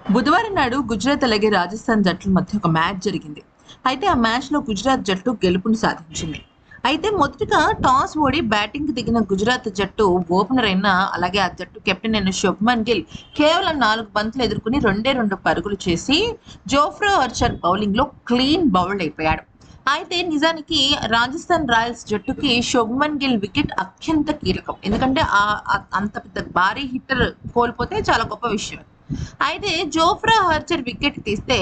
బుధవారం నాడు గుజరాత్ అలాగే రాజస్థాన్ జట్ల మధ్య ఒక మ్యాచ్ జరిగింది. అయితే ఆ మ్యాచ్‌లో గుజరాత్ జట్టు గెలుపుని సాధించింది. అయితే మొదటగా టాస్ ఓడి బ్యాటింగ్‌కి దిగిన గుజరాత్ జట్టు ఓపెనర్ అయిన అలాగే ఆ జట్టు కెప్టెన్ అయిన శుభ్మన్ గిల్ కేవలం 4 బంతులు ఎదుర్కొని 2 పరుగులు చేసి జోఫ్రా ఆర్చర్ బౌలింగ్‌లో క్లీన్ బౌల్డ్ అయిపోయాడు. అయితే నిజానికి రాజస్థాన్ రాయల్స్ జట్టుకి శుభ్మన్ గిల్ వికెట్ అత్యంత కీలకం. ఎందుకంటే అంత పెద్ద భారీ హిట్టర్ కోల్పోతే చాలా గొప్ప విషయం. అయితే జోఫ్రా ఆర్చర్ వికెట్ తీస్తే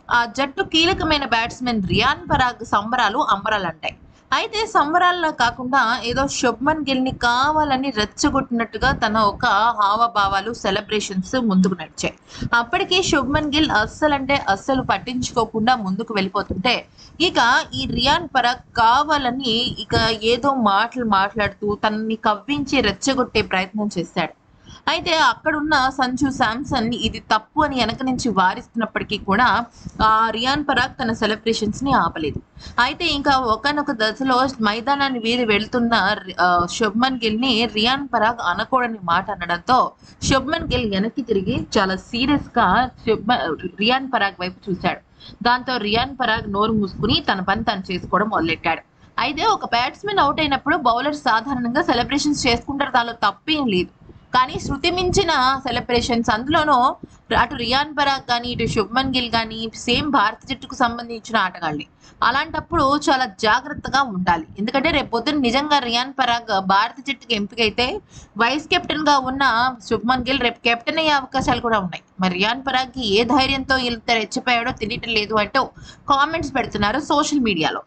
ఆ జట్టు కీలకమైన బ్యాట్స్‌మెన్ రియాన్ పరాగ్ సంబరాలు అంబరాలంటాయి. అయితే సంబరాల్లా కాకుండా ఏదో శుభ్మన్ గిల్‌ని కావాలని రెచ్చగొట్టినట్టుగా తన ఒక హావభావాలు, సెలబ్రేషన్స్ ముందుకు నడిచాయి. అప్పటికి శుభ్మన్ గిల్ అస్సలంటే అస్సలు పట్టించుకోకుండా ముందుకు వెళ్ళిపోతుంటే, ఇక ఈ రియాన్ పరాగ్ కావాలని ఇక ఏదో మాటలు మాట్లాడుతూ తనని కవ్వించి రెచ్చగొట్టే ప్రయత్నం చేశాడు. అయితే అక్కడున్న సంజు శాంసన్ ఇది తప్పు అని వెనక నుంచి వారిస్తున్నప్పటికీ కూడా రియాన్ పరాగ్ తన సెలబ్రేషన్స్‌ని ఆపలేదు. అయితే ఇంకా ఒకానొక దశలో మైదానాన్ని వీడి వెళ్తున్న శుభ్మన్ గిల్‌ని రియాన్ పరాగ్ అనకూడని మాట అనడంతో శుభ్మన్ గిల్ వెనక్కి తిరిగి చాలా సీరియస్‌గా రియాన్ పరాగ్ వైపు చూశాడు. దాంతో రియాన్ పరాగ్ నోరు మూసుకొని తన పని తను చేసుకోవడం మొదలెట్టాడు. అయితే ఒక బ్యాట్స్‌మెన్ ఔట్ అయినప్పుడు బౌలర్ సాధారణంగా సెలబ్రేషన్స్ చేసుకుంటారు. దానిలో తప్పేం లేదు. కానీ శృతి మించిన సెలబ్రేషన్స్ అందులోనూ అటు రియాన్ పరాగ్ కానీ, ఇటు శుభ్మన్ గిల్ కానీ సేమ్ భారత జట్టుకు సంబంధించిన ఆటగాళ్ళే. అలాంటప్పుడు చాలా జాగ్రత్తగా ఉండాలి. ఎందుకంటే రేపు పొద్దున్న నిజంగా రియాన్ పరాగ్ భారత జట్టుకి ఎంపికైతే వైస్ కెప్టెన్‌గా ఉన్న శుభ్మన్ గిల్ రేపు కెప్టెన్ అయ్యే అవకాశాలు కూడా ఉన్నాయి. మరి రియాన్ పరాగ్‌కి ఏ ధైర్యంతో ఇంత రెచ్చిపోయాడో తెలియటం లేదు అంటూ కామెంట్స్ పెడుతున్నారు సోషల్ మీడియాలో.